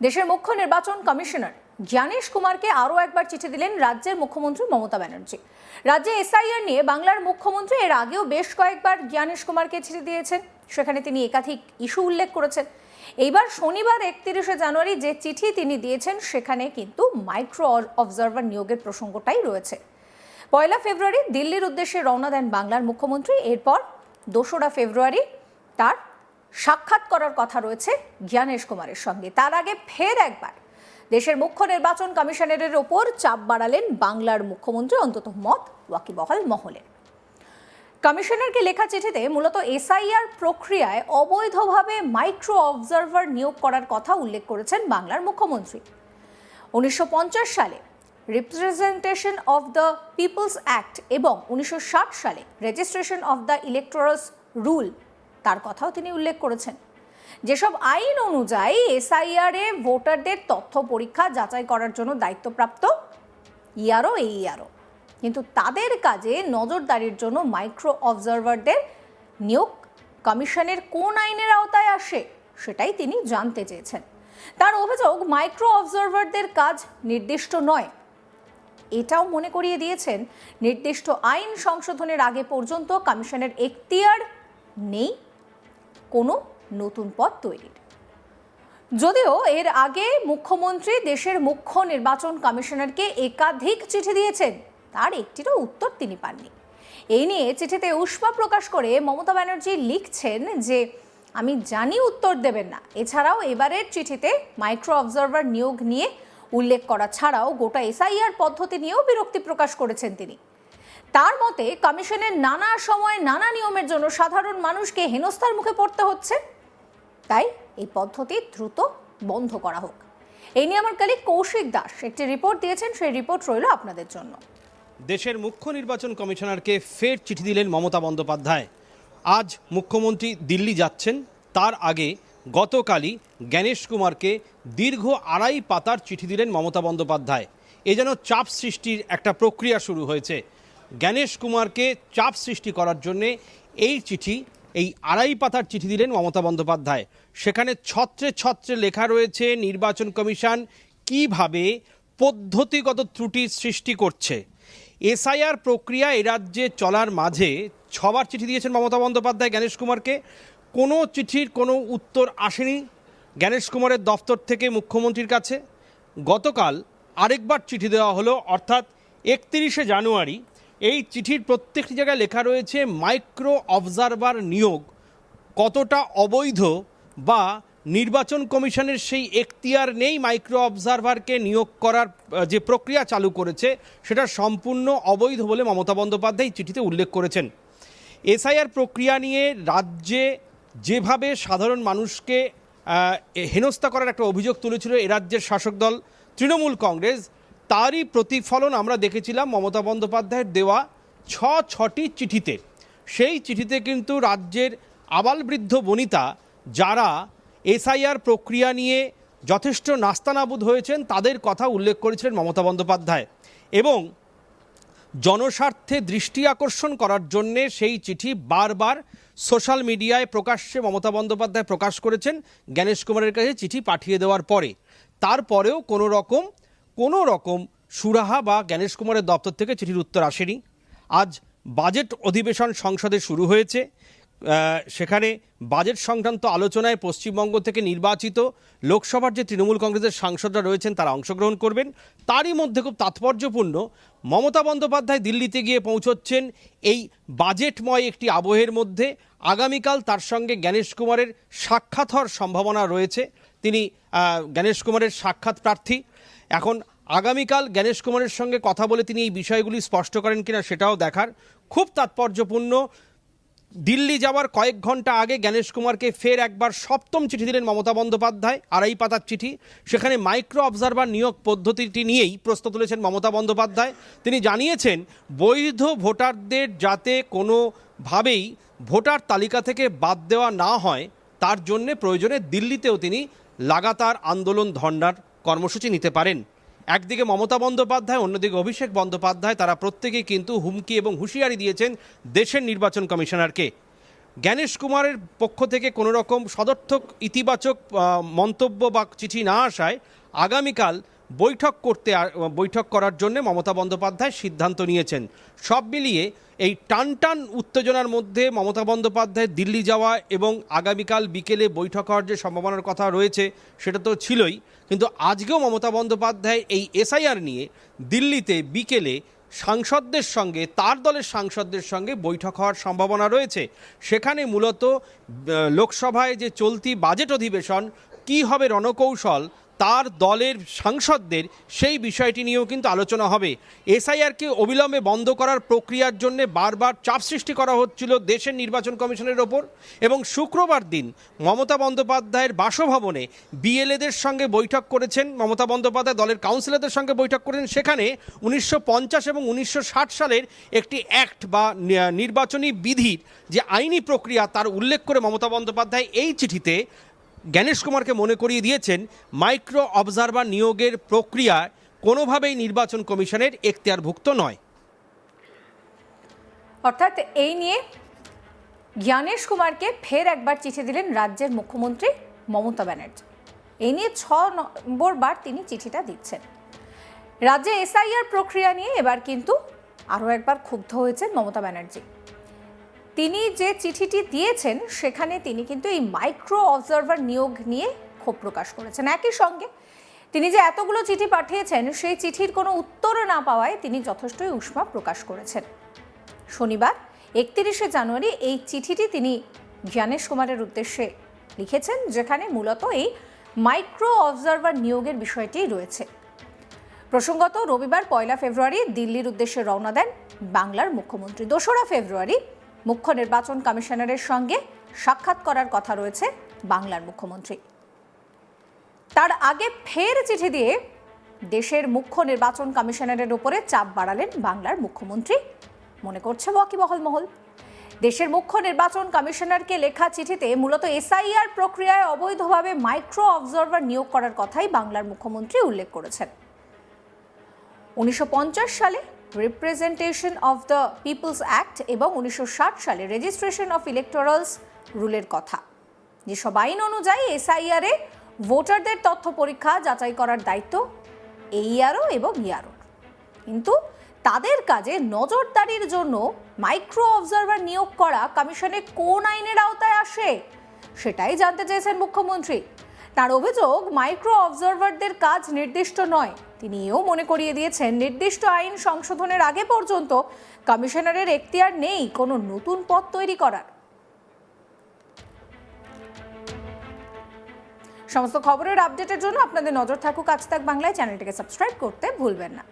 দেশের মুখ্য নির্বাচন কমিশনার জ্ঞানেশ কুমারকে আরও একবার চিঠি দিলেন রাজ্যের মুখ্যমন্ত্রী মমতা ব্যানার্জি। রাজ্যে এসআইআর নিয়ে বাংলার মুখ্যমন্ত্রী এর আগেও বেশ কয়েকবার জ্ঞানেশ কুমারকে চিঠি দিয়েছেন, সেখানে তিনি একাধিক ইস্যু উল্লেখ করেছেন। এইবার শনিবার 31শে জানুয়ারি যে চিঠি তিনি দিয়েছেন সেখানে কিন্তু মাইক্রো অবজারভার নিয়োগের প্রসঙ্গটাই রয়েছে। 1 ফেব্রুয়ারি দিল্লির উদ্দেশ্যে রওনা দেন বাংলার মুখ্যমন্ত্রী। এরপর 2রা ফেব্রুয়ারি তার সাক্ষাৎ করার কথা রয়েছে জ্ঞানেশ কুমারের সঙ্গে। তার আগে ফের একবার দেশের মুখ্য নির্বাচন কমিশনারের ওপর চাপ বাড়ালেন বাংলার মুখ্যমন্ত্রী, অন্তত মত ওয়াকিবহাল মহলের। কমিশনারকে লেখা চিঠিতে মূলত এসআইআর প্রক্রিয়ায় অবৈধভাবে মাইক্রো অবজারভার নিয়োগ করার কথা উল্লেখ করেছেন বাংলার মুখ্যমন্ত্রী। 1950 সালে representation of the people's act এবং 1960 সালে registration of the electoral rule তার কথাও তিনি উল্লেখ করেছেন। যেসব আইন অনুযায়ী এসআইআর-এ ভোটারদের তথ্য পরীক্ষা যাচাই করার জন্য দায়িত্বপ্রাপ্ত ইআরও, এইআরও, কিন্তু তাদের কাজে নজরদারির জন্য মাইক্রো অবজারভারদের নিয়োগ কমিশনের কোন আইনের আওতায় আসে সেটাই তিনি জানতে চেয়েছেন। তার অভিযোগ, মাইক্রো অবজারভারদের কাজ নির্দিষ্ট নয়। এটাও মনে করিয়ে দিয়েছেন, নির্দিষ্ট আইন সংশোধনের আগে পর্যন্ত কমিশনের এখতিয়ার নেই কোনো নতুন পদ তৈরির। যদিও এর আগে মুখ্যমন্ত্রী দেশের মুখ্য নির্বাচন কমিশনারকে একাধিক চিঠি দিয়েছেন, তার একটিরও উত্তর তিনি পাননি। এই নিয়ে চিঠিতে উষ্মা প্রকাশ করে মমতা ব্যানার্জি লিখছেন যে, আমি জানি উত্তর দেবেন না। এছাড়াও এবারের চিঠিতে মাইক্রো অবজারভার নিয়োগ নিয়ে উল্লেখ করা ছাড়াও গোটা এসআইআর পদ্ধতি নিয়েও বিরক্তি প্রকাশ করেছেন তিনি। তার মতে, কমিশনের নানা সময় নানা নিয়মের জন্য সাধারণ মানুষকে হেনস্থার মুখে পড়তে হচ্ছে, তাই এই পদ্ধতি দ্রুত বন্ধ করা হোক। এই নিয়ে আমার কলিগ কৌশিক দাস একটি রিপোর্ট দিয়েছেন, সেই রিপোর্ট রইল আপনাদের জন্য। দেশের মুখ্য নির্বাচন কমিশনারকে ফের চিঠি দিলেন মমতা বন্দ্যোপাধ্যায়। আজ মুখ্যমন্ত্রী দিল্লি যাচ্ছেন, তার আগে গতকালই জ্ঞানেশ কুমারকে দীর্ঘ 2.5 পাতার চিঠি দিলেন মমতা বন্দ্যোপাধ্যায়। এ যেন চাপ সৃষ্টির একটা প্রক্রিয়া শুরু হয়েছে। জ্ঞানেশ কুমারকে চাপ সৃষ্টি করার জন্যে এই চিঠি, এই 2.5 পাতার চিঠি দিলেন মমতা বন্দ্যোপাধ্যায়। সেখানে ছত্রে ছত্রে লেখা রয়েছে নির্বাচন কমিশন কিভাবে পদ্ধতিগত ত্রুটি সৃষ্টি করছে। এসআইআর প্রক্রিয়া এ রাজ্যে চলার মাঝে 6বার চিঠি দিয়েছেন মমতা বন্দ্যোপাধ্যায় জ্ঞানেশ কুমারকে। কোনো চিঠির কোনো উত্তর আসেনি জ্ঞানেশ কুমারের দফতর থেকে মুখ্যমন্ত্রীর কাছে। গতকাল আরেকবার চিঠি দেওয়া হলো, অর্থাৎ 31শে জানুয়ারি। এই চিঠির প্রত্যেকটি জায়গায় লেখা রয়েছে মাইক্রো অবজারভার নিয়োগ কতটা অবৈধ, বা নির্বাচন কমিশনের সেই এখতিয়ার নেই মাইক্রো অবজারভারকে নিয়োগ করার যে প্রক্রিয়া চালু করেছে সেটা সম্পূর্ণ অবৈধ বলে মমতা বন্দ্যোপাধ্যায় চিঠিতে উল্লেখ করেছেন। এসআইআর প্রক্রিয়া নিয়ে রাজ্যে যেভাবে সাধারণ মানুষকে হেনস্থা করার একটা অভিযোগ তুলেছিল এ রাজ্যের শাসক দল তৃণমূল কংগ্রেস, তারই প্রতিফলন আমরা দেখেছিলাম মমতা বন্দ্যোপাধ্যায়ের দেওয়া 6টি চিঠিতে। সেই চিঠিতে কিন্তু রাজ্যের আবালবৃদ্ধ বনিতা যারা এসআইআর প্রক্রিয়া নিয়ে যথেষ্ট নাস্তানাবুদ হয়েছেন তাদের কথা উল্লেখ করেছিলেন মমতা বন্দ্যোপাধ্যায়, এবং জনস্বার্থে দৃষ্টি আকর্ষণ করার জন্যে সেই চিঠি বারবার সোশ্যাল মিডিয়ায় প্রকাশ্যে মমতা বন্দ্যোপাধ্যায় প্রকাশ করেছেন জ্ঞানেশ কুমারের কাছে চিঠি পাঠিয়ে দেওয়ার পরে। তারপরেও কোনো রকম সুরাহা বা জ্ঞানেশ কুমারের দপ্তর থেকে চিঠির উত্তর আসেনি। আজ বাজেট অধিবেশন সংসদে শুরু হয়েছে। সেখানে বাজেট সংক্রান্ত আলোচনায় পশ্চিমবঙ্গ থেকে নির্বাচিত লোকসভার যে তৃণমূল কংগ্রেসের সাংসদরা রয়েছেন তারা অংশগ্রহণ করবেন। তারই মধ্যে খুব তাৎপর্যপূর্ণ, মমতা বন্দ্যোপাধ্যায় দিল্লিতে গিয়ে পৌঁছচ্ছেন এই বাজেটময় একটি আবহের মধ্যে। আগামীকাল তার সঙ্গে জ্ঞানেশ কুমারের সাক্ষাৎ হওয়ার সম্ভাবনা রয়েছে। তিনি জ্ঞানেশ কুমারের সাক্ষাৎ প্রার্থী। এখন আগামীকাল জ্ঞানেশ কুমারের সঙ্গে কথা বলে তিনি এই বিষয়গুলি স্পষ্ট করেন কিনা সেটাও দেখার। খুব তাৎপর্যপূর্ণ, দিল্লি যাওয়ার কয়েক ঘন্টা আগে জ্ঞানেশ কুমারকে ফের একবার 7ম চিঠি দিলেন মমতা বন্দ্যোপাধ্যায়, 2.5 পাতার চিঠি। সেখানে মাইক্রো অবজারভার নিয়োগ পদ্ধতিটি নিয়েই প্রশ্ন তুলেছেন মমতা বন্দ্যোপাধ্যায়। তিনি জানিয়েছেন, বৈধ ভোটারদের যাতে কোনোভাবেই ভোটার তালিকা থেকে বাদ দেওয়া না হয় তার জন্যে প্রয়োজনে দিল্লিতেও তিনি লাগাতার আন্দোলন ধর্নার কর্মসূচি নিতে পারেন। একদিকে মমতা বন্দ্যোপাধ্যায়, অন্যদিকে অভিষেক বন্দ্যোপাধ্যায়, তারা প্রত্যেকেই কিন্তু হুমকি এবং হুঁশিয়ারি দিয়েছেন দেশের নির্বাচন কমিশনারকে। জ্ঞানেশ কুমারের পক্ষ থেকে কোনো রকম সদর্থক ইতিবাচক মন্তব্য বা চিঠি না আসায় আগামীকাল বৈঠক করার জন্য মমতা বন্দ্যোপাধ্যায় সিদ্ধান্ত নিয়েছেন। সব মিলিয়ে এই টানটান উত্তেজনার মধ্যে মমতা বন্দ্যোপাধ্যায় দিল্লি যাওয়া এবং আগামীকাল বিকেলে বৈঠক হওয়ার যে সম্ভাবনার কথা রয়েছে সেটা তো ছিলই, কিন্তু আজকেও মমতা বন্দ্যোপাধ্যায় এই এসআইআর নিয়ে দিল্লিতে বিকেলে সাংসদদের সঙ্গে, তার দলের সাংসদদের সঙ্গে বৈঠক হওয়ার সম্ভাবনা রয়েছে। সেখানে মূলত লোকসভায় যে চলতি বাজেট অধিবেশন কী হবে রণকৌশল তার দলের সাংসদদের, সেই বিষয়টি নিয়েও কিন্তু আলোচনা হবে। এসআইআরকে অবিলম্বে বন্ধ করার প্রক্রিয়ার জন্য বারবার চাপ সৃষ্টি করা হচ্ছিল দেশের নির্বাচন কমিশনের ওপর, এবং শুক্রবার দিন মমতা বন্দ্যোপাধ্যায়ের বাসভবনে বিএলএদের সঙ্গে বৈঠক করেছেন মমতা বন্দ্যোপাধ্যায়, দলের কাউন্সিলরদের সঙ্গে বৈঠক করেছেন। সেখানে 1950 এবং 1960 সালের একটি অ্যাক্ট বা নির্বাচনী বিধির যে আইনি প্রক্রিয়া তার উল্লেখ করে মমতা বন্দ্যোপাধ্যায় এই চিঠিতে জ্ঞানেশ কুমারকে মনে করিয়ে দিয়েছেন মাইক্রো অবজারভার নিয়োগের প্রক্রিয়া কোনোভাবেই নির্বাচন কমিশনের এখতিয়ারভুক্ত নয়। অর্থাৎ এই নিয়ে জ্ঞানেশ কুমারকে ফের একবার চিঠি দিলেন রাজ্যের মুখ্যমন্ত্রী মমতা ব্যানার্জি। এই নিয়ে 6 নম্বর বার তিনি চিঠিটা দিচ্ছেন। রাজ্যে এসআইআর প্রক্রিয়া নিয়ে এবার কিন্তু আরও একবার ক্ষুব্ধ হয়েছেন মমতা ব্যানার্জি। তিনি যে চিঠিটি দিয়েছেন সেখানে তিনি কিন্তু এই মাইক্রো অবজারভার নিয়োগ নিয়ে ক্ষোভ প্রকাশ করেছেন। একই সঙ্গে তিনি যে এতগুলো চিঠি পাঠিয়েছেন সেই চিঠির কোনো উত্তর না পাওয়ায় তিনি যথেষ্টই উষ্মা প্রকাশ করেছেন। শনিবার 31শে জানুয়ারি এই চিঠিটি তিনি জ্ঞানেশ কুমারের উদ্দেশ্যে লিখেছেন, যেখানে মূলত এই মাইক্রো অবজারভার নিয়োগের বিষয়টি রয়েছে। প্রসঙ্গত রবিবার 1 ফেব্রুয়ারি দিল্লির উদ্দেশ্যে রওনা দেন বাংলার মুখ্যমন্ত্রী। 2 ফেব্রুয়ারি মুখ্য নির্বাচন কমিশনারের সঙ্গে সাক্ষাৎ করার কথা রয়েছে বাংলার মুখ্যমন্ত্রী। তার আগে ফের চিঠি দিয়ে দেশের মুখ্য নির্বাচন কমিশনারের উপরে চাপ বাড়ালেন বাংলার মুখ্যমন্ত্রী, মনে করছে ওয়াকিবহাল মহল। দেশের মুখ্য নির্বাচন কমিশনারকে লেখা চিঠিতে মূলত এসআইআর প্রক্রিয়ায় অবৈধভাবে মাইক্রো অবজারভার নিয়োগ করার কথাই বাংলার মুখ্যমন্ত্রী উল্লেখ করেছেন। 1950 সালে representation of the people's act এবং 1960 সালে রেজিস্ট্রেশন অফ ইলেকটোরালস রুলের কথা, যেসব আইন অনুযায়ী এসআইআরে ভোটারদের তথ্য পরীক্ষা যাচাই করার দায়িত্ব এইআরও এবং ইআরও। কিন্তু তাদের কাজে নজরদারির জন্য মাইক্রো অবজারভার নিয়োগ করা কমিশনে কোন আইনের আওতায় আসে সেটাই জানতে চেয়েছেন মুখ্যমন্ত্রী। তার অভিযোগ, মাইক্রো অবজারভারদের কাজ নির্দিষ্ট নয়। তিনি এও মনে করিয়ে দিয়েছেন, নির্দিষ্ট আইন সংশোধনের আগে পর্যন্ত কমিশনারের এখতিয়ার নেই কোনো নতুন পদ তৈরি করার। সমস্ত খবরের আপডেটের জন্য আপনাদের নজর থাকুক আজ তাক বাংলায়। চ্যানেলটিকে সাবস্ক্রাইব করতে ভুলবেন না।